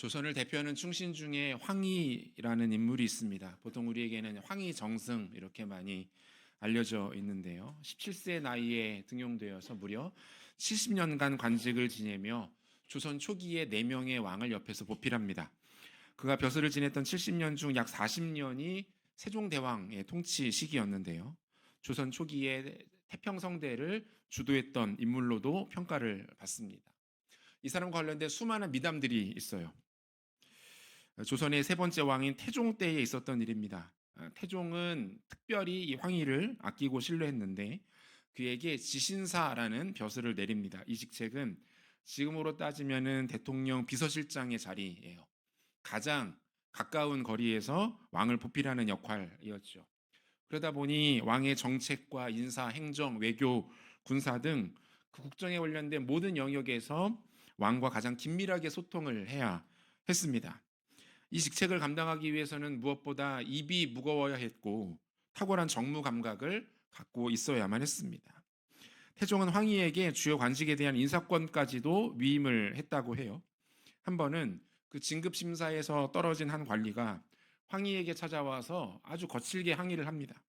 조선을 대표하는 충신 중에 황희라는 인물이 있습니다. 보통 우리에게는 황희정승 이렇게 많이 알려져 있는데요. 17세 나이에 등용되어서 무려 70년간 관직을 지내며 조선 초기에 4명의 왕을 옆에서 보필합니다. 그가 벼슬을 지냈던 70년 중 약 40년이 세종대왕의 통치 시기였는데요. 조선 초기에 태평성대를 주도했던 인물로도 평가를 받습니다. 이 사람과 관련된 수많은 미담들이 있어요. 조선의 세 번째 왕인 태종 때에 있었던 일입니다. 태종은 특별히 이 황희를 아끼고 신뢰했는데 그에게 지신사라는 벼슬을 내립니다. 이 직책은 지금으로 따지면은 대통령 비서실장의 자리예요. 가장 가까운 거리에서 왕을 보필하는 역할이었죠. 그러다 보니 왕의 정책과 인사, 행정, 외교, 군사 등 그 국정에 관련된 모든 영역에서 왕과 가장 긴밀하게 소통을 해야 했습니다. 이 직책을 감당하기 위해서는 무엇보다 입이 무거워야 했고 탁월한 정무 감각을 갖고 있어야만 했습니다. 태종은 황희에게 주요 관직에 대한 인사권까지도 위임을 했다고 해요. 한 번은 그 진급 심사에서 떨어진 한 관리가 황희에게 찾아와서 아주 거칠게 항의를 합니다.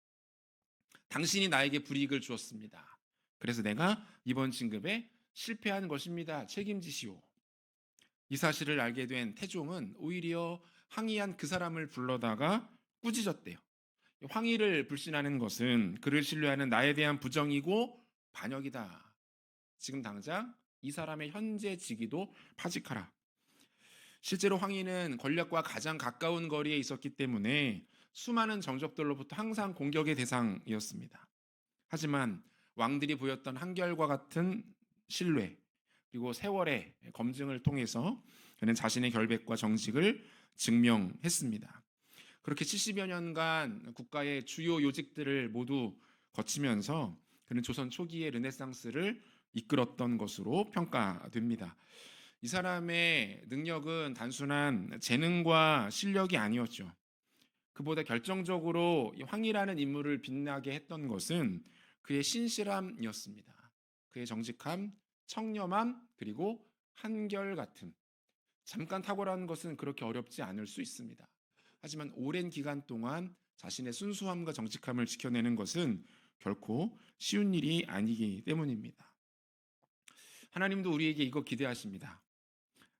당신이 나에게 불이익을 주었습니다. 그래서 내가 이번 진급에 실패한 것입니다. 책임지시오. 이 사실을 알게 된 태종은 오히려 항의한 그 사람을 불러다가 꾸짖었대요. 황의를 불신하는 것은 그를 신뢰하는 나에 대한 부정이고 반역이다. 지금 당장 이 사람의 현재 직위도 파직하라. 실제로 황희는 권력과 가장 가까운 거리에 있었기 때문에 수많은 정적들로부터 항상 공격의 대상이었습니다. 하지만 왕들이 보였던 한결과 같은 신뢰 그리고 세월의 검증을 통해서 그는 자신의 결백과 정직을 증명했습니다. 그렇게 70여 년간 국가의 주요 요직들을 모두 거치면서 그는 조선 초기의 르네상스를 이끌었던 것으로 평가됩니다. 이 사람의 능력은 단순한 재능과 실력이 아니었죠. 그보다 결정적으로 황이라는 인물을 빛나게 했던 것은 그의 신실함이었습니다. 그의 정직함, 청렴함, 그리고 한결같음. 잠깐 탁월한 것은 그렇게 어렵지 않을 수 있습니다. 하지만 오랜 기간 동안 자신의 순수함과 정직함을 지켜내는 것은 결코 쉬운 일이 아니기 때문입니다. 하나님도 우리에게 이거 기대하십니다.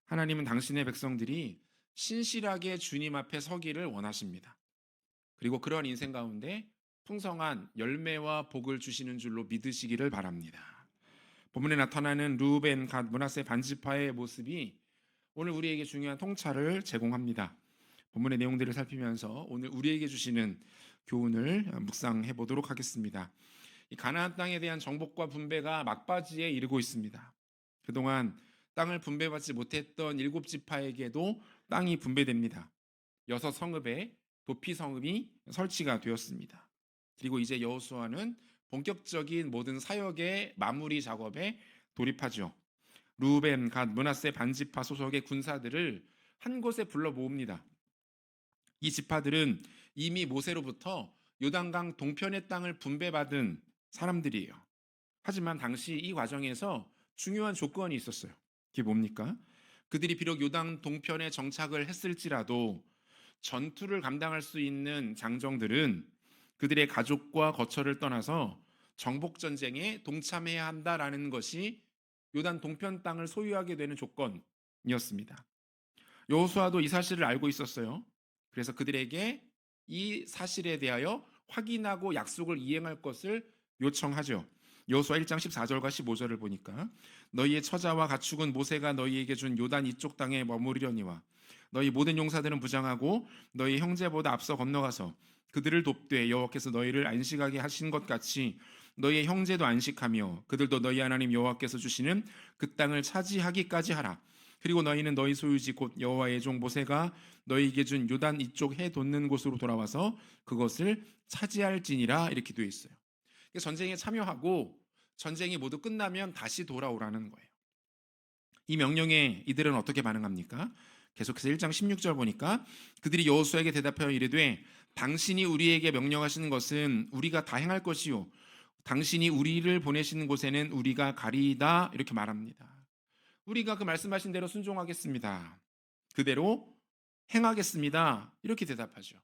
하나님은 당신의 백성들이 신실하게 주님 앞에 서기를 원하십니다. 그리고 그런 인생 가운데 풍성한 열매와 복을 주시는 줄로 믿으시기를 바랍니다. 본문에 나타나는 루벤, 갓, 므낫세 반지파의 모습이 오늘 우리에게 중요한 통찰을 제공합니다. 본문의 내용들을 살피면서 오늘 우리에게 주시는 교훈을 묵상해 보도록 하겠습니다. 이 가나안 땅에 대한 정복과 분배가 막바지에 이르고 있습니다. 그동안 땅을 분배받지 못했던 7지파에게도 땅이 분배됩니다. 6성읍에 도피 성읍이 설치가 되었습니다. 그리고 이제 여호수아는 본격적인 모든 사역의 마무리 작업에 돌입하죠. 루벤, 갓, 므낫세 반지파 소속의 군사들을 한 곳에 불러 모읍니다. 이 지파들은 이미 모세로부터 요단강 동편의 땅을 분배받은 사람들이에요. 하지만 당시 이 과정에서 중요한 조건이 있었어요. 그게 뭡니까? 그들이 비록 요단 동편에 정착을 했을지라도 전투를 감당할 수 있는 장정들은 그들의 가족과 거처를 떠나서 정복 전쟁에 동참해야 한다라는 것이 요단 동편 땅을 소유하게 되는 조건이었습니다. 여호수아도 이 사실을 알고 있었어요. 그래서 그들에게 이 사실에 대하여 확인하고 약속을 이행할 것을 요청하죠. 여호수아 1장 14절과 15절을 보니까 너희의 처자와 가축은 모세가 너희에게 준 요단 이쪽 땅에 머무르려니와 너희 모든 용사들은 무장하고 너희 형제보다 앞서 건너가서 그들을 돕되 여호와께서 너희를 안식하게 하신 것 같이 너희의 형제도 안식하며 그들도 너희 하나님 여호와께서 주시는 그 땅을 차지하기까지 하라. 그리고 너희는 너희 소유지 곧 여호와의 종 모세가 너희에게 준 요단 이쪽 해 돋는 곳으로 돌아와서 그것을 차지할지니라 이렇게 되어 있어요. 전쟁에 참여하고 전쟁이 모두 끝나면 다시 돌아오라는 거예요. 이 명령에 이들은 어떻게 반응합니까? 계속해서 1장 16절 보니까 그들이 여호수아에게 대답하여 이르되 당신이 우리에게 명령하시는 것은 우리가 다 행할 것이요 당신이 우리를 보내시는 곳에는 우리가 가리이다 이렇게 말합니다. 우리가 그 말씀하신 대로 순종하겠습니다. 그대로 행하겠습니다. 이렇게 대답하죠.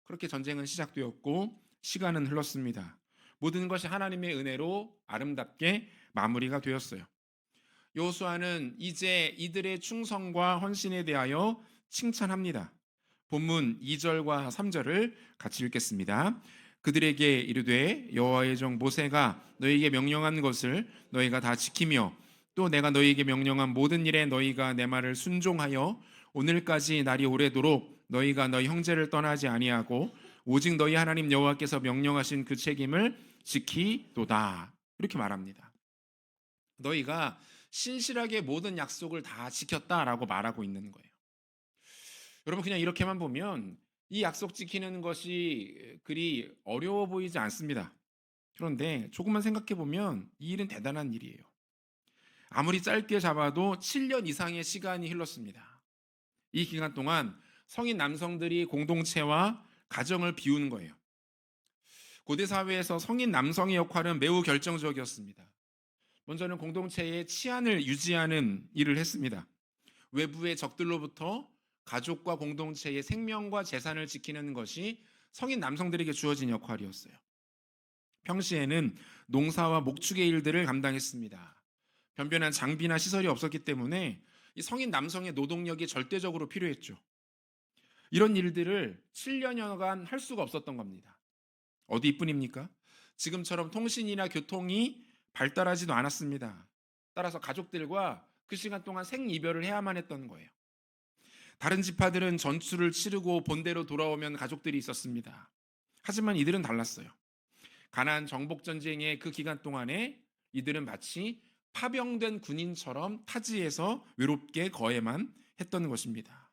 그렇게 전쟁은 시작되었고 시간은 흘렀습니다. 모든 것이 하나님의 은혜로 아름답게 마무리가 되었어요. 여호수아는 이제 이들의 충성과 헌신에 대하여 칭찬합니다. 본문 2절과 3절을 같이 읽겠습니다. 그들에게 이르되 여호와의 종 모세가 너희에게 명령한 것을 너희가 다 지키며 또 내가 너희에게 명령한 모든 일에 너희가 내 말을 순종하여 오늘까지 날이 오래도록 너희가 너희 형제를 떠나지 아니하고 오직 너희 하나님 여호와께서 명령하신 그 책임을 지키도다. 이렇게 말합니다. 너희가 신실하게 모든 약속을 다 지켰다라고 말하고 있는 거예요. 여러분, 그냥 이렇게만 보면 이 약속 지키는 것이 그리 어려워 보이지 않습니다. 그런데 조금만 생각해 보면 이 일은 대단한 일이에요. 아무리 짧게 잡아도 7년 이상의 시간이 흘렀습니다. 이 기간 동안 성인 남성들이 공동체와 가정을 비우는 거예요. 고대 사회에서 성인 남성의 역할은 매우 결정적이었습니다. 먼저는 공동체의 치안을 유지하는 일을 했습니다. 외부의 적들로부터 가족과 공동체의 생명과 재산을 지키는 것이 성인 남성들에게 주어진 역할이었어요. 평시에는 농사와 목축의 일들을 감당했습니다. 변변한 장비나 시설이 없었기 때문에 이 성인 남성의 노동력이 절대적으로 필요했죠. 이런 일들을 7년여간 할 수가 없었던 겁니다. 어디뿐입니까? 지금처럼 통신이나 교통이 발달하지도 않았습니다. 따라서 가족들과 그 시간 동안 생이별을 해야만 했던 거예요. 다른 지파들은 전투를 치르고 본대로 돌아오면 가족들이 있었습니다. 하지만 이들은 달랐어요. 가나안 정복 전쟁의 그 기간 동안에 이들은 마치 파병된 군인처럼 타지에서 외롭게 거해만 했던 것입니다.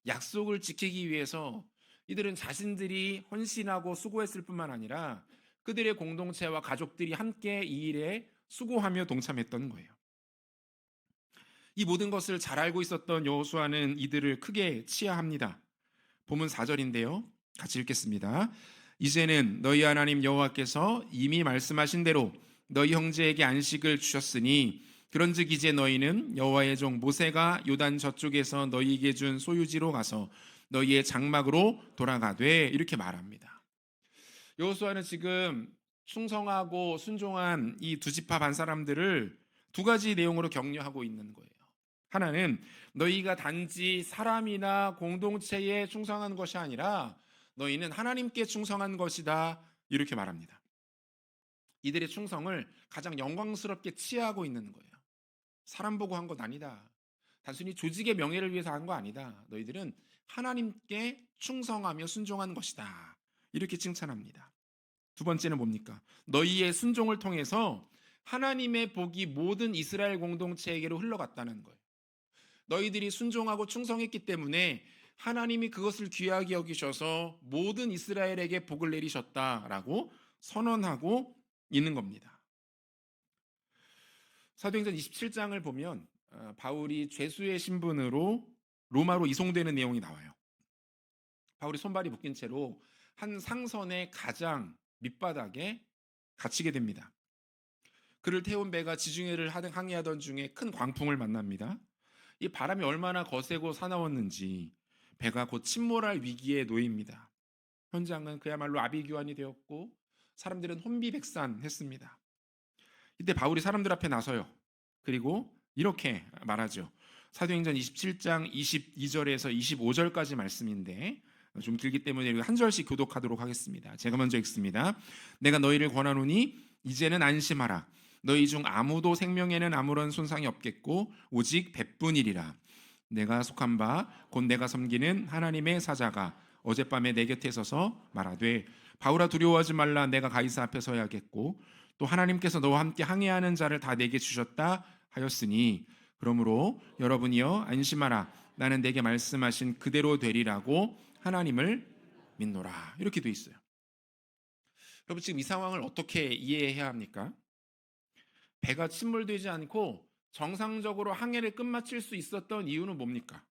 약속을 지키기 위해서 이들은 자신들이 헌신하고 수고했을 뿐만 아니라 그들의 공동체와 가족들이 함께 이 일에 수고하며 동참했던 거예요. 이 모든 것을 잘 알고 있었던 여호수아는 이들을 크게 치하합니다. 본문 4절인데요. 같이 읽겠습니다. 이제는 너희 하나님 여호와께서 이미 말씀하신 대로 너희 형제에게 안식을 주셨으니 그런즉 이제 너희는 여호와의 종 모세가 요단 저쪽에서 너희에게 준 소유지로 가서 너희의 장막으로 돌아가되 이렇게 말합니다. 여호수아는 지금 충성하고 순종한 이 두 지파 반 사람들을 두 가지 내용으로 격려하고 있는 거예요. 하나는 너희가 단지 사람이나 공동체에 충성한 것이 아니라 너희는 하나님께 충성한 것이다. 이렇게 말합니다. 이들의 충성을 가장 영광스럽게 치하하고 있는 거예요. 사람 보고 한 것 아니다. 단순히 조직의 명예를 위해서 한 거 아니다. 너희들은 하나님께 충성하며 순종한 것이다. 이렇게 칭찬합니다. 두 번째는 뭡니까? 너희의 순종을 통해서 하나님의 복이 모든 이스라엘 공동체에게로 흘러갔다는 거예요. 너희들이 순종하고 충성했기 때문에 하나님이 그것을 귀하게 여기셔서 모든 이스라엘에게 복을 내리셨다라고 선언하고 있는 겁니다. 사도행전 27장을 보면 바울이 죄수의 신분으로 로마로 이송되는 내용이 나와요. 바울이 손발이 묶인 채로 한 상선의 가장 밑바닥에 갇히게 됩니다. 그를 태운 배가 지중해를 항해하던 중에 큰 광풍을 만납니다. 이 바람이 얼마나 거세고 사나웠는지 배가 곧 침몰할 위기에 놓입니다. 현장은 그야말로 아비규환이 되었고 사람들은 혼비백산했습니다. 이때 바울이 사람들 앞에 나서요. 그리고 이렇게 말하죠. 사도행전 27장 22절에서 25절까지 말씀인데 좀 길기 때문에 한 절씩 교독하도록 하겠습니다. 제가 먼저 읽습니다. 내가 너희를 권하노니 이제는 안심하라. 너희 중 아무도 생명에는 아무런 손상이 없겠고 오직 배뿐이리라. 내가 속한 바 곧 내가 섬기는 하나님의 사자가 어젯밤에 내 곁에 서서 말하되 바울아 두려워하지 말라. 내가 가이사 앞에 서야겠고 또 하나님께서 너와 함께 항해하는 자를 다 내게 주셨다 하였으니 그러므로 여러분이여 안심하라. 나는 내게 말씀하신 그대로 되리라고 하나님을 믿노라. 이렇게 돼 있어요. 여러분, 지금 이 상황을 어떻게 이해해야 합니까? 배가 침몰되지 않고 정상적으로 항해를 끝마칠 수 있었던 이유는 뭡니까?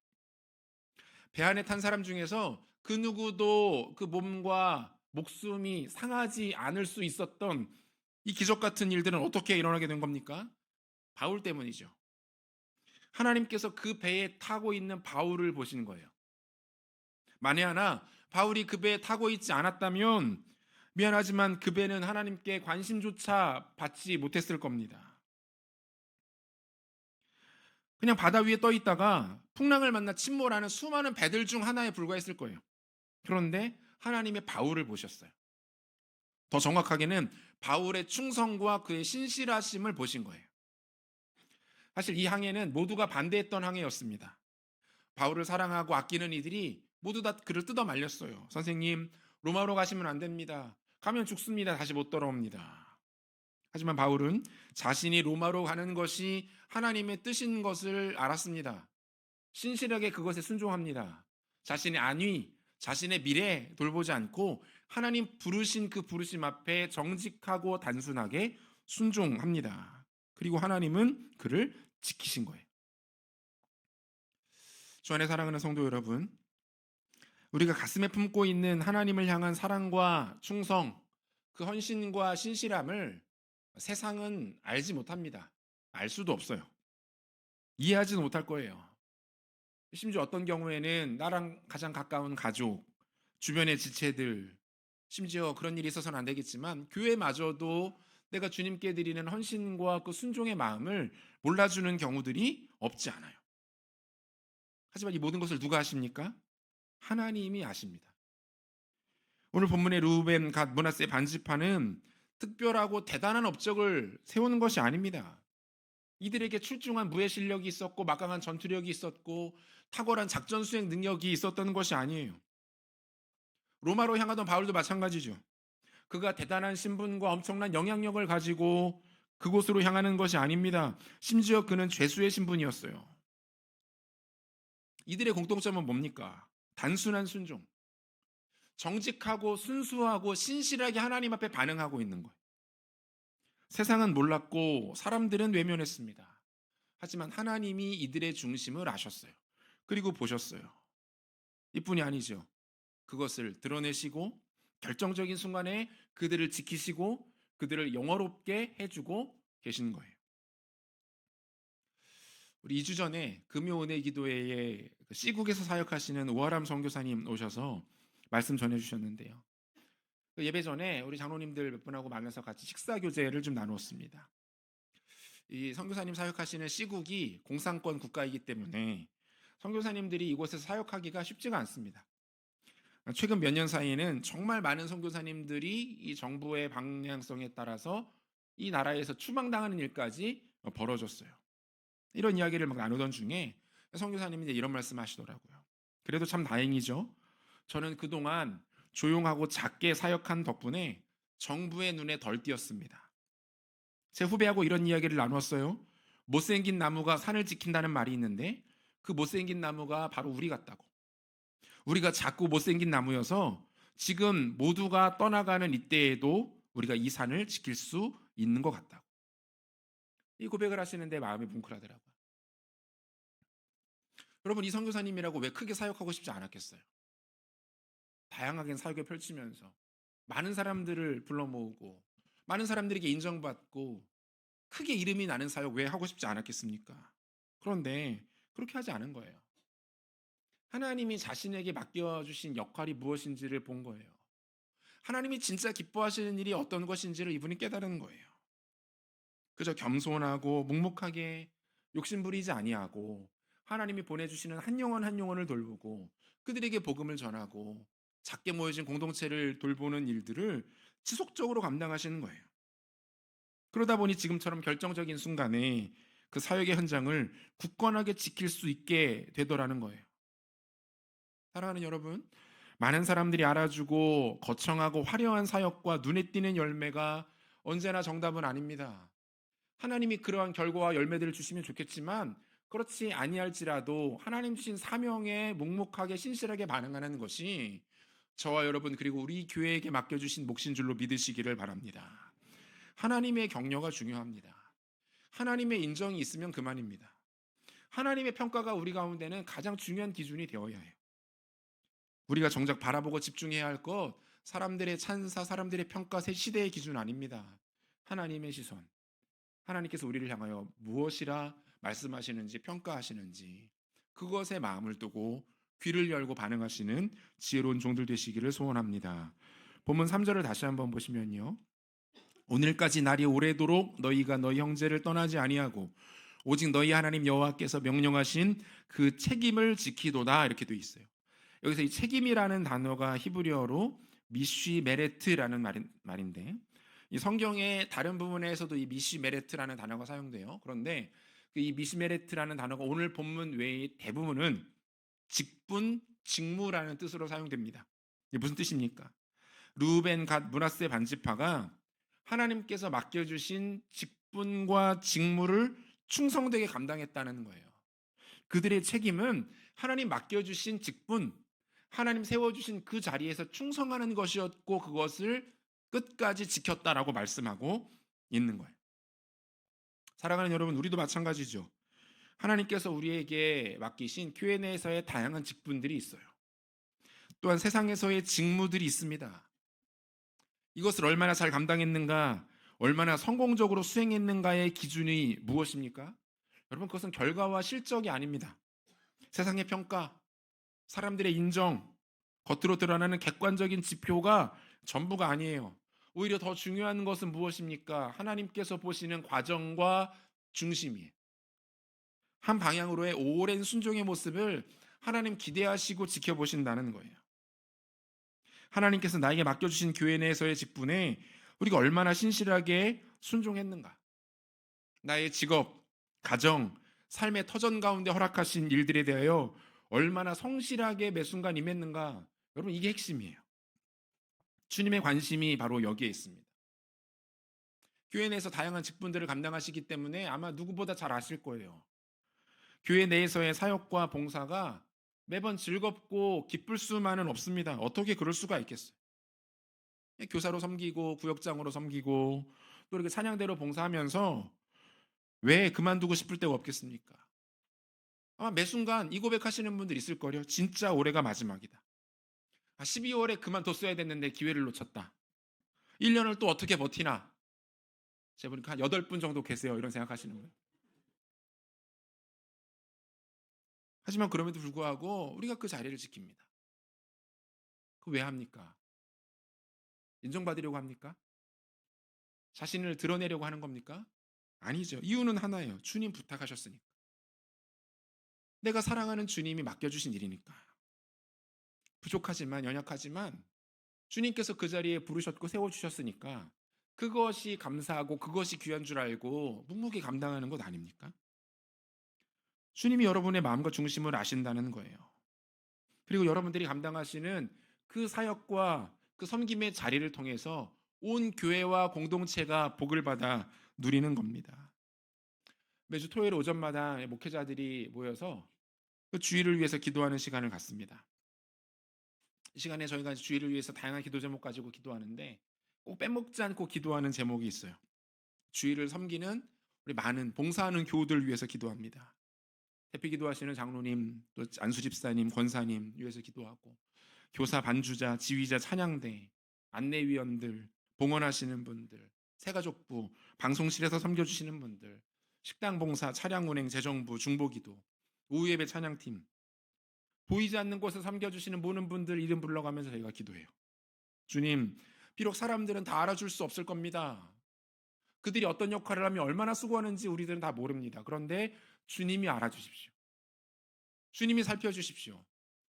배 안에 탄 사람 중에서 그 누구도 그 몸과 목숨이 상하지 않을 수 있었던 이 기적 같은 일들은 어떻게 일어나게 된 겁니까? 바울 때문이죠. 하나님께서 그 배에 타고 있는 바울을 보시는 거예요. 만에 하나 바울이 그 배에 타고 있지 않았다면 미안하지만 그 배는 하나님께 관심조차 받지 못했을 겁니다. 그냥 바다 위에 떠 있다가 풍랑을 만나 침몰하는 수많은 배들 중 하나에 불과했을 거예요. 그런데 하나님의 바울을 보셨어요. 더 정확하게는 바울의 충성과 그의 신실하심을 보신 거예요. 사실 이 항해는 모두가 반대했던 항해였습니다. 바울을 사랑하고 아끼는 이들이 모두 다 그를 뜯어 말렸어요. 선생님, 로마로 가시면 안 됩니다. 가면 죽습니다. 다시 못 돌아옵니다. 하지만 바울은 자신이 로마로 가는 것이 하나님의 뜻인 것을 알았습니다. 신실하게 그것에 순종합니다. 자신의 안위, 자신의 미래 돌보지 않고 하나님 부르신 그 부르심 앞에 정직하고 단순하게 순종합니다. 그리고 하나님은 그를 지키신 거예요. 주 안에 사랑하는 성도 여러분, 우리가 가슴에 품고 있는 하나님을 향한 사랑과 충성, 그 헌신과 신실함을 세상은 알지 못합니다. 알 수도 없어요. 이해하지도 못할 거예요. 심지어 어떤 경우에는 나랑 가장 가까운 가족, 주변의 지체들, 심지어 그런 일이 있어서는 안 되겠지만 교회마저도 내가 주님께 드리는 헌신과 그 순종의 마음을 몰라주는 경우들이 없지 않아요. 하지만 이 모든 것을 누가 아십니까? 하나님이 아십니다. 오늘 본문의 르우벤, 갓, 므낫세 반지파는 특별하고 대단한 업적을 세우는 것이 아닙니다. 이들에게 출중한 무예 실력이 있었고 막강한 전투력이 있었고 탁월한 작전 수행 능력이 있었던 것이 아니에요. 로마로 향하던 바울도 마찬가지죠. 그가 대단한 신분과 엄청난 영향력을 가지고 그곳으로 향하는 것이 아닙니다. 심지어 그는 죄수의 신분이었어요. 이들의 공통점은 뭡니까? 단순한 순종. 정직하고 순수하고 신실하게 하나님 앞에 반응하고 있는 거예요. 세상은 몰랐고 사람들은 외면했습니다. 하지만 하나님이 이들의 중심을 아셨어요. 그리고 보셨어요. 이뿐이 아니죠. 그것을 드러내시고 결정적인 순간에 그들을 지키시고 그들을 영화롭게 해주고 계시는 거예요. 우리 2주 전에 금요은혜 기도회에 C국에서 사역하시는 오하람 선교사님 오셔서 말씀 전해주셨는데요. 그 예배 전에 우리 장로님들 몇 분하고 만나서 같이 식사 교제를 좀 나누었습니다. 이 선교사님 사역하시는 C국이 공산권 국가이기 때문에 선교사님들이 이곳에서 사역하기가 쉽지가 않습니다. 최근 몇 년 사이에는 정말 많은 선교사님들이 이 정부의 방향성에 따라서 이 나라에서 추방당하는 일까지 벌어졌어요. 이런 이야기를 막 나누던 중에 선교사님이 이제 이런 말씀하시더라고요. 그래도 참 다행이죠. 저는 그동안 조용하고 작게 사역한 덕분에 정부의 눈에 덜 띄었습니다. 제 후배하고 이런 이야기를 나눴어요. 못생긴 나무가 산을 지킨다는 말이 있는데 그 못생긴 나무가 바로 우리 같다고. 우리가 작고 못생긴 나무여서 지금 모두가 떠나가는 이때에도 우리가 이 산을 지킬 수 있는 것 같다고. 이 고백을 하시는데 마음이 뭉클하더라고요. 여러분, 이 선교사님이라고 왜 크게 사역하고 싶지 않았겠어요? 다양하게 사역을 펼치면서 많은 사람들을 불러 모으고 많은 사람들에게 인정받고 크게 이름이 나는 사역 왜 하고 싶지 않았겠습니까? 그런데 그렇게 하지 않은 거예요. 하나님이 자신에게 맡겨주신 역할이 무엇인지를 본 거예요. 하나님이 진짜 기뻐하시는 일이 어떤 것인지를 이분이 깨달은 거예요. 그저 겸손하고 묵묵하게 욕심 부리지 아니하고 하나님이 보내주시는 한 영혼 한 영혼을 돌보고 그들에게 복음을 전하고 작게 모여진 공동체를 돌보는 일들을 지속적으로 감당하시는 거예요. 그러다 보니 지금처럼 결정적인 순간에 그 사역의 현장을 굳건하게 지킬 수 있게 되더라는 거예요. 사랑하는 여러분, 많은 사람들이 알아주고 거창하고 화려한 사역과 눈에 띄는 열매가 언제나 정답은 아닙니다. 하나님이 그러한 결과와 열매들을 주시면 좋겠지만 그렇지 아니할지라도 하나님 주신 사명에 묵묵하게 신실하게 반응하는 것이 저와 여러분 그리고 우리 교회에게 맡겨주신 몫인 줄로 믿으시기를 바랍니다. 하나님의 격려가 중요합니다. 하나님의 인정이 있으면 그만입니다. 하나님의 평가가 우리 가운데는 가장 중요한 기준이 되어야 해요. 우리가 정작 바라보고 집중해야 할 것, 사람들의 찬사, 사람들의 평가, 새 시대의 기준 아닙니다. 하나님의 시선. 하나님께서 우리를 향하여 무엇이라 말씀하시는지 평가하시는지 그것에 마음을 두고 귀를 열고 반응하시는 지혜로운 종들 되시기를 소원합니다. 본문 3절을 다시 한번 보시면요. 오늘까지 날이 오래도록 너희가 너희 형제를 떠나지 아니하고 오직 너희 하나님 여호와께서 명령하신 그 책임을 지키도다 이렇게 돼 있어요. 여기서 이 책임이라는 단어가 히브리어로 미쉬 메레트라는 말인데 이 성경의 다른 부분에서도 이 미쉬 메레트라는 단어가 사용돼요. 그런데 이 미쉬 메레트라는 단어가 오늘 본문 외의 대부분은 직분, 직무라는 뜻으로 사용됩니다. 이게 무슨 뜻입니까? 르우벤 갓 므낫세 반지파가 하나님께서 맡겨주신 직분과 직무를 충성되게 감당했다는 거예요. 그들의 책임은 하나님 맡겨주신 직분, 하나님 세워주신 그 자리에서 충성하는 것이었고 그것을 끝까지 지켰다라고 말씀하고 있는 거예요. 사랑하는 여러분, 우리도 마찬가지죠. 하나님께서 우리에게 맡기신 교회 내에서의 다양한 직분들이 있어요. 또한 세상에서의 직무들이 있습니다. 이것을 얼마나 잘 감당했는가, 얼마나 성공적으로 수행했는가의 기준이 무엇입니까? 여러분, 그것은 결과와 실적이 아닙니다. 세상의 평가, 사람들의 인정, 겉으로 드러나는 객관적인 지표가 전부가 아니에요. 오히려 더 중요한 것은 무엇입니까? 하나님께서 보시는 과정과 중심이에요. 한 방향으로의 오랜 순종의 모습을 하나님 기대하시고 지켜보신다는 거예요. 하나님께서 나에게 맡겨주신 교회 내에서의 직분에 우리가 얼마나 신실하게 순종했는가. 나의 직업, 가정, 삶의 터전 가운데 허락하신 일들에 대하여 얼마나 성실하게 매 순간 임했는가. 여러분, 이게 핵심이에요. 주님의 관심이 바로 여기에 있습니다. 교회 내에서 다양한 직분들을 감당하시기 때문에 아마 누구보다 잘 아실 거예요. 교회 내에서의 사역과 봉사가 매번 즐겁고 기쁠 수만은 없습니다. 어떻게 그럴 수가 있겠어요? 교사로 섬기고 구역장으로 섬기고 또 이렇게 찬양대로 봉사하면서 왜 그만두고 싶을 때가 없겠습니까? 아마 매 순간 이 고백하시는 분들 있을 거요. 진짜 올해가 마지막이다. 12월에 그만뒀어야 됐는데 기회를 놓쳤다. 1년을 또 어떻게 버티나? 제가 보니까 한 8분 정도 계세요. 이런 생각하시는 거예요. 하지만 그럼에도 불구하고 우리가 그 자리를 지킵니다. 그 왜 합니까? 인정받으려고 합니까? 자신을 드러내려고 하는 겁니까? 아니죠. 이유는 하나예요. 주님 부탁하셨으니까. 내가 사랑하는 주님이 맡겨주신 일이니까. 부족하지만 연약하지만 주님께서 그 자리에 부르셨고 세워주셨으니까 그것이 감사하고 그것이 귀한 줄 알고 묵묵히 감당하는 것 아닙니까? 주님이 여러분의 마음과 중심을 아신다는 거예요. 그리고 여러분들이 감당하시는 그 사역과 그 섬김의 자리를 통해서 온 교회와 공동체가 복을 받아 누리는 겁니다. 매주 토요일 오전마다 목회자들이 모여서 그 주일을 위해서 기도하는 시간을 갖습니다. 이 시간에 저희가 주일을 위해서 다양한 기도 제목 가지고 기도하는데 꼭 빼먹지 않고 기도하는 제목이 있어요. 주일을 섬기는 우리 많은 봉사하는 교우들 위해서 기도합니다. 대피 기도하시는 장로님, 또 안수 집사님, 권사님 위해서 기도하고 교사, 반주자, 지휘자, 찬양대, 안내위원들, 봉헌하시는 분들, 새가족부, 방송실에서 섬겨주시는 분들, 식당 봉사, 차량 운행, 재정부, 중보기도, 오후예배 찬양팀, 보이지 않는 곳에 섬겨주시는 모든 분들 이름 불러가면서 저희가 기도해요. 주님, 비록 사람들은 다 알아줄 수 없을 겁니다. 그들이 어떤 역할을 하며 얼마나 수고하는지 우리들은 다 모릅니다. 그런데 주님이 알아주십시오. 주님이 살펴주십시오.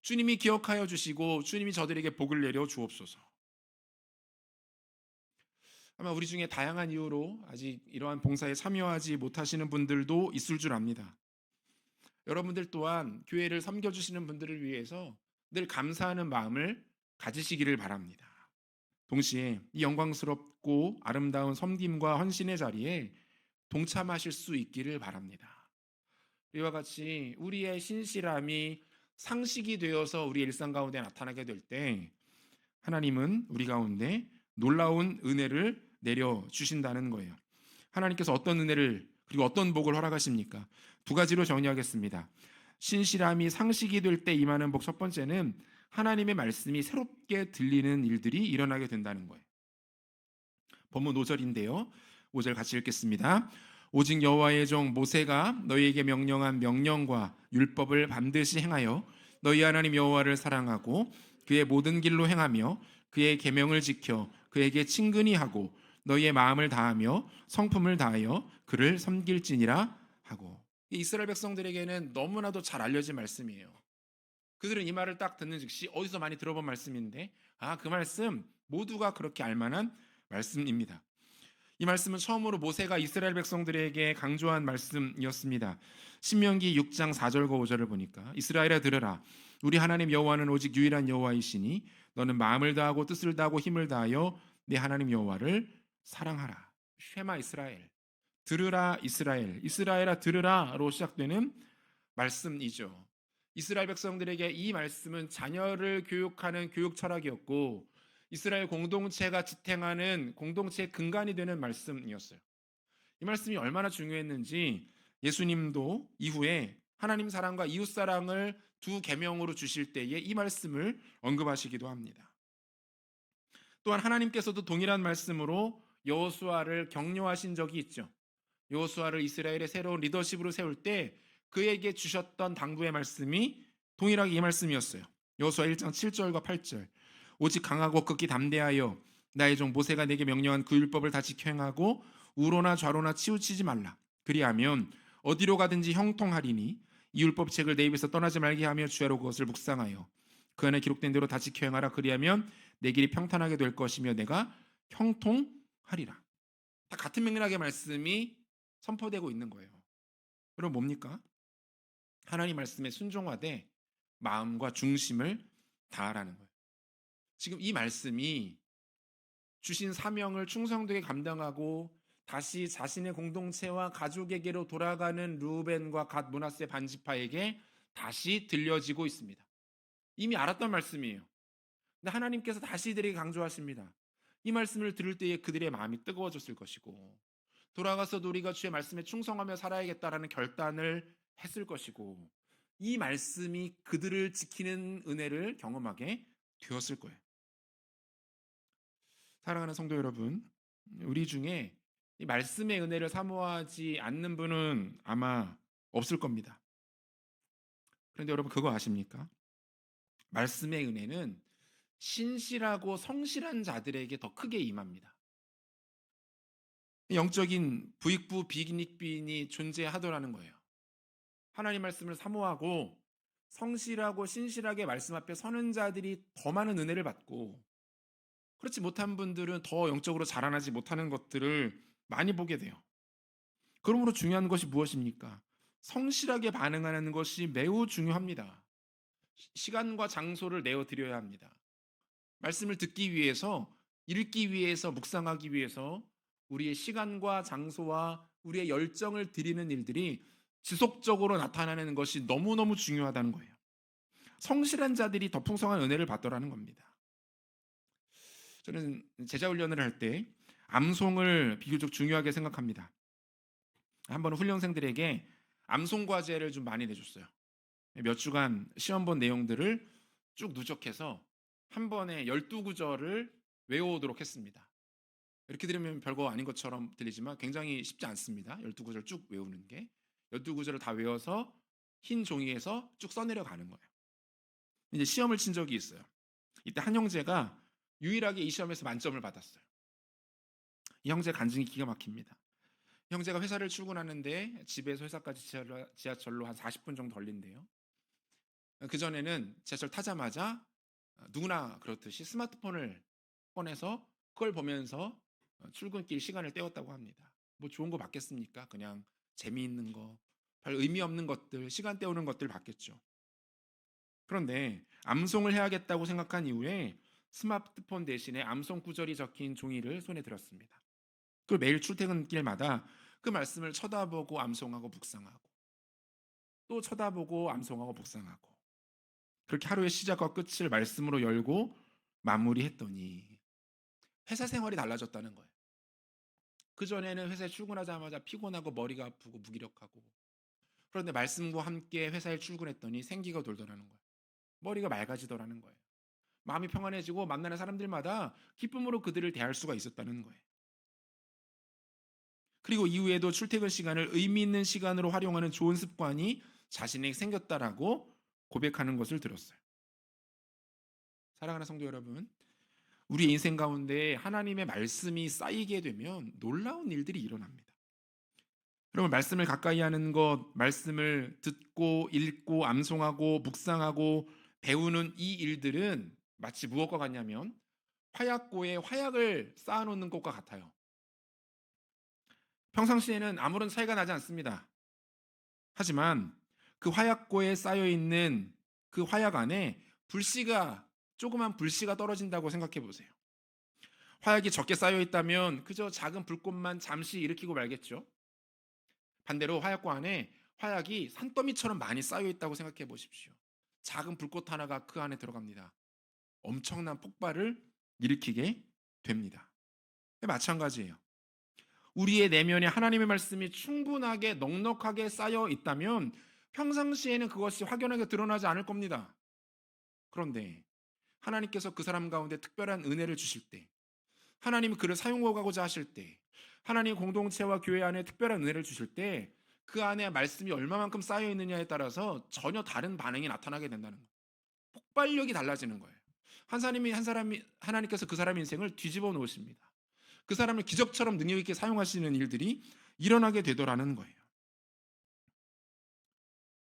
주님이 기억하여 주시고 주님이 저들에게 복을 내려 주옵소서. 아마 우리 중에 다양한 이유로 아직 이러한 봉사에 참여하지 못하시는 분들도 있을 줄 압니다. 여러분들 또한 교회를 섬겨주시는 분들을 위해서 늘 감사하는 마음을 가지시기를 바랍니다. 동시에 이 영광스럽고 아름다운 섬김과 헌신의 자리에 동참하실 수 있기를 바랍니다. 이와 같이 우리의 신실함이 상식이 되어서 우리의 일상 가운데 나타나게 될 때 하나님은 우리 가운데 놀라운 은혜를 내려주신다는 거예요. 하나님께서 어떤 은혜를 그리고 어떤 복을 허락하십니까? 두 가지로 정리하겠습니다. 신실함이 상식이 될 때 임하는 복 첫 번째는 하나님의 말씀이 새롭게 들리는 일들이 일어나게 된다는 거예요. 본문 5절인데요. 5절 같이 읽겠습니다. 오직 여호와의 종 모세가 너희에게 명령한 명령과 율법을 반드시 행하여 너희 하나님 여호와를 사랑하고 그의 모든 길로 행하며 그의 계명을 지켜 그에게 친근히 하고 너희의 마음을 다하며 성품을 다하여 그를 섬길지니라 하고. 이스라엘 백성들에게는 너무나도 잘 알려진 말씀이에요. 그들은 이 말을 딱 듣는 즉시 어디서 많이 들어본 말씀인데, 그 말씀 모두가 그렇게 알만한 말씀입니다. 이 말씀은 처음으로 모세가 이스라엘 백성들에게 강조한 말씀이었습니다. 신명기 6장 4절과 5절을 보니까 이스라엘아 들으라, 우리 하나님 여호와는 오직 유일한 여호와이시니 너는 마음을 다하고 뜻을 다하고 힘을 다하여 내 하나님 여호와를 사랑하라. 쉐마 이스라엘, 들으라 이스라엘, 이스라엘아 들으라로 시작되는 말씀이죠. 이스라엘 백성들에게 이 말씀은 자녀를 교육하는 교육 철학이었고 이스라엘 공동체가 지탱하는 공동체의 근간이 되는 말씀이었어요. 이 말씀이 얼마나 중요했는지 예수님도 이후에 하나님 사랑과 이웃 사랑을 두 계명으로 주실 때에 이 말씀을 언급하시기도 합니다. 또한 하나님께서도 동일한 말씀으로 여호수아를 격려하신 적이 있죠. 여호수아를 이스라엘의 새로운 리더십으로 세울 때 그에게 주셨던 당부의 말씀이 동일하게 이 말씀이었어요. 여호수아 1장 7절과 8절. 오직 강하고 극히 담대하여 나의 종 모세가 내게 명령한 그 율법을 다 지켜 행하고 우로나 좌로나 치우치지 말라. 그리하면 어디로 가든지 형통하리니 이 율법책을 내 입에서 떠나지 말게 하며 주야로 그것을 묵상하여 그 안에 기록된 대로 다 지켜 행하라. 그리하면 내 길이 평탄하게 될 것이며 내가 형통하리라. 다 같은 맥락의 말씀이 선포되고 있는 거예요. 여러분 뭡니까? 하나님 말씀에 순종하되 마음과 중심을 다하라는 거예요. 지금 이 말씀이 주신 사명을 충성되게 감당하고 다시 자신의 공동체와 가족에게로 돌아가는 르우벤과 갓 므낫세 반지파에게 다시 들려지고 있습니다. 이미 알았던 말씀이에요. 근데 하나님께서 다시 이들에게 강조하십니다. 이 말씀을 들을 때에 그들의 마음이 뜨거워졌을 것이고 돌아가서도 우리가 주의 말씀에 충성하며 살아야겠다라는 결단을 했을 것이고 이 말씀이 그들을 지키는 은혜를 경험하게 되었을 거예요. 사랑하는 성도 여러분, 우리 중에 이 말씀의 은혜를 사모하지 않는 분은 아마 없을 겁니다. 그런데 여러분 그거 아십니까? 말씀의 은혜는 신실하고 성실한 자들에게 더 크게 임합니다. 영적인 부익부 빈익빈이 존재하더라는 거예요. 하나님 말씀을 사모하고 성실하고 신실하게 말씀 앞에 서는 자들이 더 많은 은혜를 받고 그렇지 못한 분들은 더 영적으로 자라나지 못하는 것들을 많이 보게 돼요. 그러므로 중요한 것이 무엇입니까? 성실하게 반응하는 것이 매우 중요합니다. 시간과 장소를 내어드려야 합니다. 말씀을 듣기 위해서, 읽기 위해서, 묵상하기 위해서 우리의 시간과 장소와 우리의 열정을 드리는 일들이 지속적으로 나타나는 것이 너무너무 중요하다는 거예요. 성실한 자들이 더 풍성한 은혜를 받더라는 겁니다. 저는 제자 훈련을 할 때 암송을 비교적 중요하게 생각합니다. 한 번은 훈련생들에게 암송 과제를 좀 많이 내줬어요. 몇 주간 시험 본 내용들을 쭉 누적해서 한 번에 12구절을 외워오도록 했습니다. 이렇게 들으면 별거 아닌 것처럼 들리지만 굉장히 쉽지 않습니다. 12구절 쭉 외우는 게. 12구절을 다 외워서 흰 종이에서 쭉 써내려 가는 거예요. 이제 시험을 친 적이 있어요. 이때 한 형제가 유일하게 이 시험에서 만점을 받았어요. 이 형제 간증이 기가 막힙니다. 형제가 회사를 출근하는데 집에서 회사까지 지하철로 한 40분 정도 걸린대요. 그전에는 지하철 타자마자 누구나 그렇듯이 스마트폰을 꺼내서 그걸 보면서 출근길 시간을 때웠다고 합니다. 뭐 좋은 거 받겠습니까? 그냥 재미있는 거, 별 의미 없는 것들, 시간 때우는 것들 받겠죠. 그런데 암송을 해야겠다고 생각한 이후에 스마트폰 대신에 암송 구절이 적힌 종이를 손에 들었습니다. 그걸 매일 출퇴근길마다 그 말씀을 쳐다보고 암송하고 묵상하고 또 쳐다보고 암송하고 묵상하고 그렇게 하루의 시작과 끝을 말씀으로 열고 마무리했더니 회사 생활이 달라졌다는 거예요. 그전에는 회사에 출근하자마자 피곤하고 머리가 아프고 무기력하고 그런데 말씀과 함께 회사에 출근했더니 생기가 돌더라는 거예요. 머리가 맑아지더라는 거예요. 마음이 평안해지고 만나는 사람들마다 기쁨으로 그들을 대할 수가 있었다는 거예요. 그리고 이후에도 출퇴근 시간을 의미 있는 시간으로 활용하는 좋은 습관이 자신에게 생겼다라고 고백하는 것을 들었어요. 사랑하는 성도 여러분, 우리 인생 가운데 하나님의 말씀이 쌓이게 되면 놀라운 일들이 일어납니다. 여러분, 말씀을 가까이 하는 것, 말씀을 듣고 읽고 암송하고 묵상하고 배우는 이 일들은 마치 무엇과 같냐면 화약고에 화약을 쌓아놓는 것과 같아요. 평상시에는 아무런 차이가 나지 않습니다. 하지만 그 화약고에 쌓여 있는 그 화약 안에 조그만 불씨가 떨어진다고 생각해 보세요. 화약이 적게 쌓여 있다면 그저 작은 불꽃만 잠시 일으키고 말겠죠. 반대로 화약고 안에 화약이 산더미처럼 많이 쌓여 있다고 생각해 보십시오. 작은 불꽃 하나가 그 안에 들어갑니다. 엄청난 폭발을 일으키게 됩니다. 마찬가지예요. 우리의 내면에 하나님의 말씀이 충분하게 넉넉하게 쌓여 있다면 평상시에는 그것이 확연하게 드러나지 않을 겁니다. 그런데 하나님께서 그 사람 가운데 특별한 은혜를 주실 때, 하나님이 그를 사용하고자 하실 때, 하나님 공동체와 교회 안에 특별한 은혜를 주실 때 그 안에 말씀이 얼마만큼 쌓여 있느냐에 따라서 전혀 다른 반응이 나타나게 된다는 거예요. 폭발력이 달라지는 거예요. 하나님께서 그 사람의 인생을 뒤집어 놓으십니다. 그 사람을 기적처럼 능력 있게 사용하시는 일들이 일어나게 되더라는 거예요.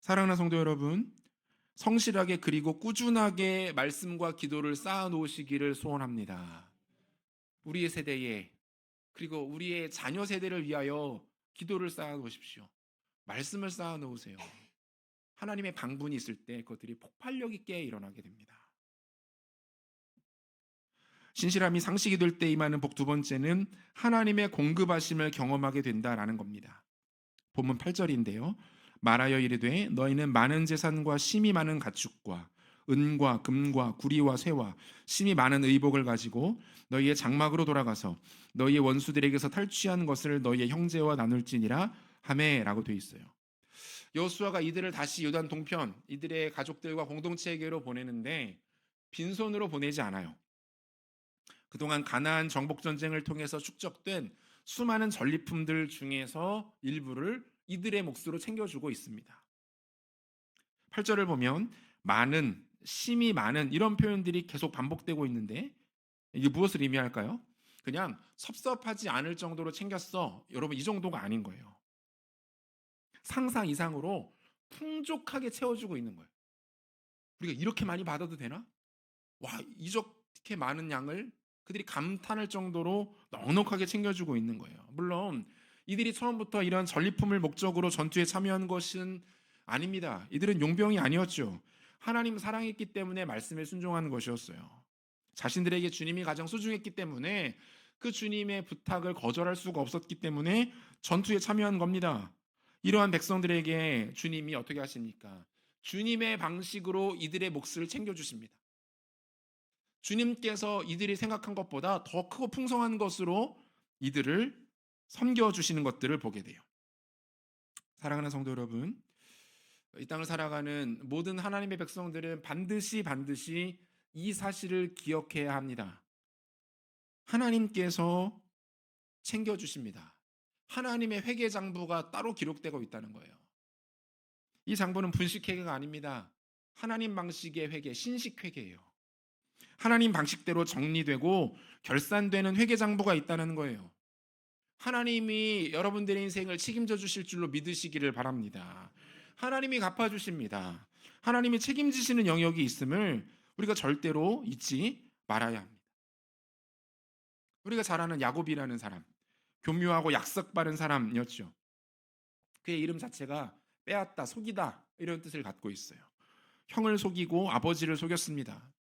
사랑하는 성도 여러분, 성실하게 그리고 꾸준하게 말씀과 기도를 쌓아 놓으시기를 소원합니다. 우리의 세대에, 그리고 우리의 자녀 세대를 위하여 기도를 쌓아 놓으십시오. 말씀을 쌓아 놓으세요. 하나님의 방분이 있을 때 그것들이 폭발력 있게 일어나게 됩니다. 신실함이 상식이 될 때 임하는 복 두 번째는 하나님의 공급하심을 경험하게 된다라는 겁니다. 본문 8절인데요. 말하여 이르되 너희는 많은 재산과 심이 많은 가축과 은과 금과 구리와 쇠와 심이 많은 의복을 가지고 너희의 장막으로 돌아가서 너희의 원수들에게서 탈취한 것을 너희의 형제와 나눌지니라 하매라고 되어 있어요. 여호수아가 이들을 다시 요단 동편, 이들의 가족들과 공동체에게로 보내는데 빈손으로 보내지 않아요. 그동안 가나안 정복 전쟁을 통해서 축적된 수많은 전리품들 중에서 일부를 이들의 몫으로 챙겨주고 있습니다. 8절을 보면 많은, 심이 많은 이런 표현들이 계속 반복되고 있는데 이게 무엇을 의미할까요? 그냥 섭섭하지 않을 정도로 챙겼어. 여러분, 이 정도가 아닌 거예요. 상상 이상으로 풍족하게 채워주고 있는 거예요. 우리가 이렇게 많이 받아도 되나? 와, 이렇게 많은 양을 그들이 감탄할 정도로 넉넉하게 챙겨주고 있는 거예요. 물론 이들이 처음부터 이런 전리품을 목적으로 전투에 참여한 것은 아닙니다. 이들은 용병이 아니었죠. 하나님 사랑했기 때문에 말씀에 순종하는 것이었어요. 자신들에게 주님이 가장 소중했기 때문에 그 주님의 부탁을 거절할 수가 없었기 때문에 전투에 참여한 겁니다. 이러한 백성들에게 주님이 어떻게 하십니까? 주님의 방식으로 이들의 몫을 챙겨주십니다. 주님께서 이들이 생각한 것보다 더 크고 풍성한 것으로 이들을 섬겨주시는 것들을 보게 돼요. 사랑하는 성도 여러분, 이 땅을 살아가는 모든 하나님의 백성들은 반드시 이 사실을 기억해야 합니다. 하나님께서 챙겨주십니다. 하나님의 회계 장부가 따로 기록되고 있다는 거예요. 이 장부는 분식 회계가 아닙니다. 하나님 방식의 회계, 신식 회계예요. 하나님 방식대로 정리되고 결산되는 회계 장부가 있다는 거예요. 하나님이 여러분들의 인생을 책임져 주실 줄로 믿으시기를 바랍니다. 하나님이 갚아주십니다. 하나님이 책임지시는 영역이 있음을 우리가 절대로 잊지 말아야 합니다. 우리가 잘 아는 야곱이라는 사람, 교묘하고 약속 바른 사람이었죠. 그의 이름 자체가 빼앗다, 속이다 이런 뜻을 갖고 있어요. 형을 속이고 아버지를 속였습니다.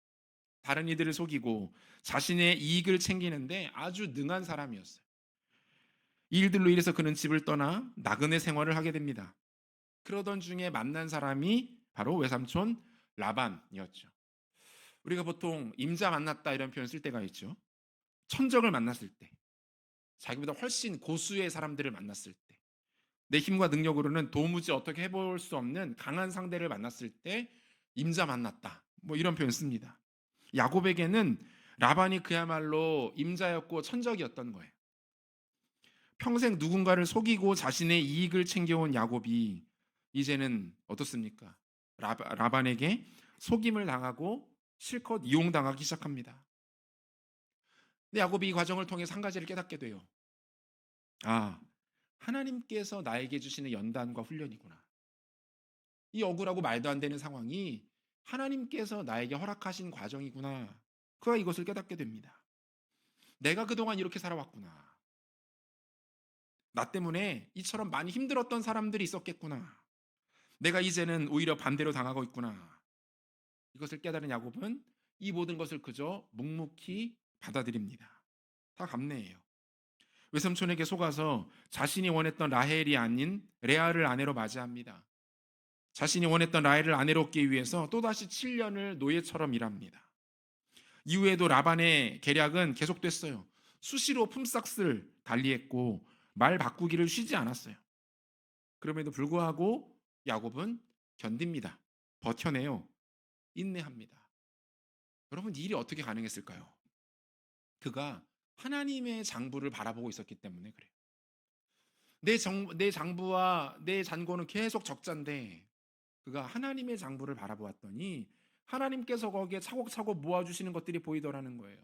다른 이들을 속이고 자신의 이익을 챙기는데 아주 능한 사람이었어요. 이 일들로 인해서 그는 집을 떠나 나그네 생활을 하게 됩니다. 그러던 중에 만난 사람이 바로 외삼촌 라반이었죠. 우리가 보통 임자 만났다 이런 표현 쓸 때가 있죠. 천적을 만났을 때, 자기보다 훨씬 고수의 사람들을 만났을 때, 내 힘과 능력으로는 도무지 어떻게 해볼 수 없는 강한 상대를 만났을 때 임자 만났다. 뭐 이런 표현 씁니다. 야곱에게는 라반이 그야말로 임자였고 천적이었던 거예요. 평생 누군가를 속이고 자신의 이익을 챙겨온 야곱이 이제는 어떻습니까? 라반에게 속임을 당하고 실컷 이용당하기 시작합니다. 근데 야곱이 이 과정을 통해 한 가지를 깨닫게 돼요. 아, 하나님께서 나에게 주시는 연단과 훈련이구나. 이 억울하고 말도 안 되는 상황이 하나님께서 나에게 허락하신 과정이구나. 그가 이것을 깨닫게 됩니다. 내가 그동안 이렇게 살아왔구나. 나 때문에 이처럼 많이 힘들었던 사람들이 있었겠구나. 내가 이제는 오히려 반대로 당하고 있구나. 이것을 깨달은 야곱은 이 모든 것을 그저 묵묵히 받아들입니다. 다 감내해요. 외삼촌에게 속아서 자신이 원했던 라헬이 아닌 레아를 아내로 맞이합니다. 자신이 원했던 라헬을 아내로 얻기 위해서 또다시 7년을 노예처럼 일합니다. 이후에도 라반의 계략은 계속됐어요. 수시로 품삯을 달리했고 말 바꾸기를 쉬지 않았어요. 그럼에도 불구하고 야곱은 견딥니다. 버텨내요. 인내합니다. 여러분, 이 일이 어떻게 가능했을까요? 그가 하나님의 장부를 바라보고 있었기 때문에 그래요. 내 장부와 내 잔고는 계속 적자인데 그가 하나님의 장부를 바라보았더니 하나님께서 거기에 차곡차곡 모아주시는 것들이 보이더라는 거예요.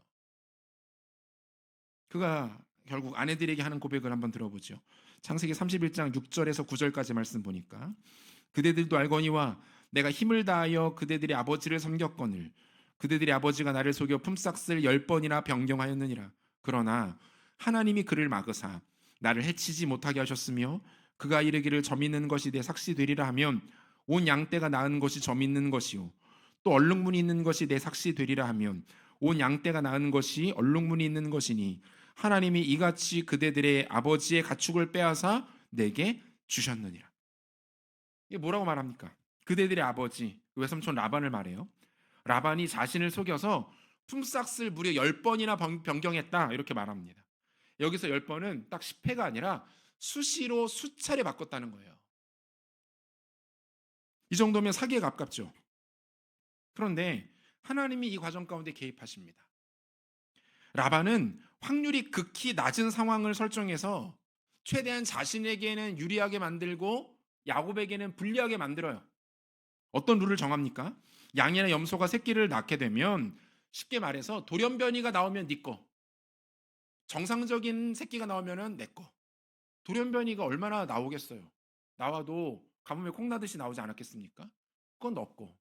그가 결국 아내들에게 하는 고백을 한번 들어보죠. 창세기 31장 6절에서 9절까지 말씀 보니까 그대들도 알거니와 내가 힘을 다하여 그대들의 아버지를 섬겼거늘 그대들의 아버지가 나를 속여 품삯을 10번이나 변경하였느니라. 그러나 하나님이 그를 막으사 나를 해치지 못하게 하셨으며 그가 이르기를 점 있는 것이 내 삭시 되리라 하면 온 양떼가 낳은 것이 점 있는 것이요 또 얼룩무늬 있는 것이 내 삭시 되리라 하면 온 양떼가 낳은 것이 얼룩무늬 있는 것이니 하나님이 이같이 그대들의 아버지의 가축을 빼앗아 내게 주셨느니라. 이게 뭐라고 말합니까? 그대들의 아버지 외삼촌 라반을 말해요. 라반이 자신을 속여서 품삯을 무려 10번이나 변경했다 이렇게 말합니다. 여기서 10번은 딱 10회가 아니라 수시로 수차례 바꿨다는 거예요. 이 정도면 사기에 가깝죠. 그런데 하나님이 이 과정 가운데 개입하십니다. 라반은 확률이 극히 낮은 상황을 설정해서 최대한 자신에게는 유리하게 만들고 야곱에게는 불리하게 만들어요. 어떤 룰을 정합니까? 양이나 염소가 새끼를 낳게 되면 쉽게 말해서 돌연변이가 나오면 네 거, 정상적인 새끼가 나오면은 내 거. 돌연변이가 얼마나 나오겠어요? 나와도 가뭄에 콩나듯이 나오지 않았겠습니까? 그건 너 거.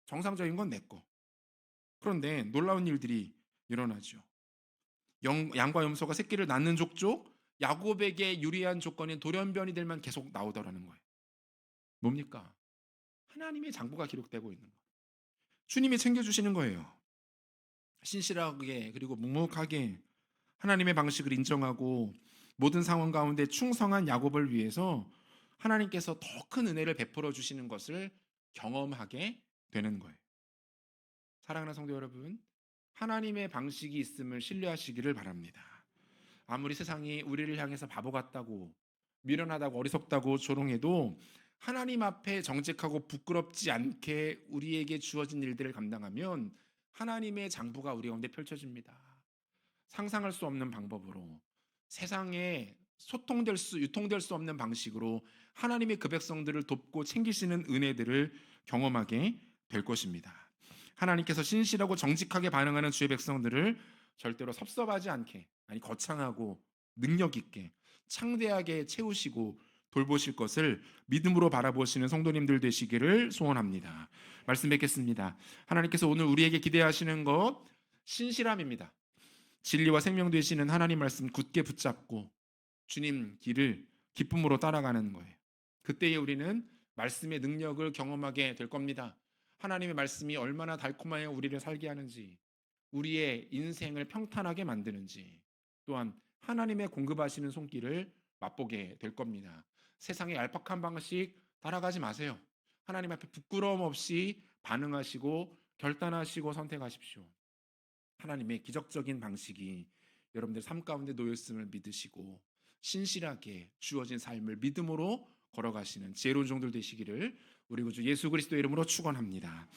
정상적인 건 내 거. 그런데 놀라운 일들이 일어나죠. 양과 염소가 새끼를 낳는 족족 야곱에게 유리한 조건인 돌연변이들만 계속 나오더라는 거예요. 뭡니까? 하나님의 장부가 기록되고 있는 거예요. 주님이 챙겨주시는 거예요. 신실하게 그리고 묵묵하게 하나님의 방식을 인정하고 모든 상황 가운데 충성한 야곱을 위해서 하나님께서 더 큰 은혜를 베풀어 주시는 것을 경험하게 되는 거예요. 사랑하는 성도 여러분, 하나님의 방식이 있음을 신뢰하시기를 바랍니다. 아무리 세상이 우리를 향해서 바보 같다고 미련하다고 어리석다고 조롱해도 하나님 앞에 정직하고 부끄럽지 않게 우리에게 주어진 일들을 감당하면 하나님의 장부가 우리 가운데 펼쳐집니다. 상상할 수 없는 방법으로 세상에 유통될 수 없는 방식으로 하나님의 그 백성들을 돕고 챙기시는 은혜들을 경험하게 될 것입니다. 하나님께서 신실하고 정직하게 반응하는 주의 백성들을 절대로 섭섭하지 않게, 아니 거창하고 능력 있게 창대하게 채우시고 돌보실 것을 믿음으로 바라보시는 성도님들 되시기를 소원합니다. 말씀 뵙겠습니다. 하나님께서 오늘 우리에게 기대하시는 것 신실함입니다. 진리와 생명 되시는 하나님 말씀 굳게 붙잡고 주님 길을 기쁨으로 따라가는 거예요. 그때에 우리는 말씀의 능력을 경험하게 될 겁니다. 하나님의 말씀이 얼마나 달콤하여 우리를 살게 하는지, 우리의 인생을 평탄하게 만드는지, 또한 하나님의 공급하시는 손길을 맛보게 될 겁니다. 세상의 얄팍한 방식 따라가지 마세요. 하나님 앞에 부끄러움 없이 반응하시고 결단하시고 선택하십시오. 하나님의 기적적인 방식이 여러분들 삶 가운데 놓였음을 믿으시고 신실하게 주어진 삶을 믿음으로 걸어가시는 지혜로운 종들 되시기를 우리 구주 예수 그리스도의 이름으로 축원합니다.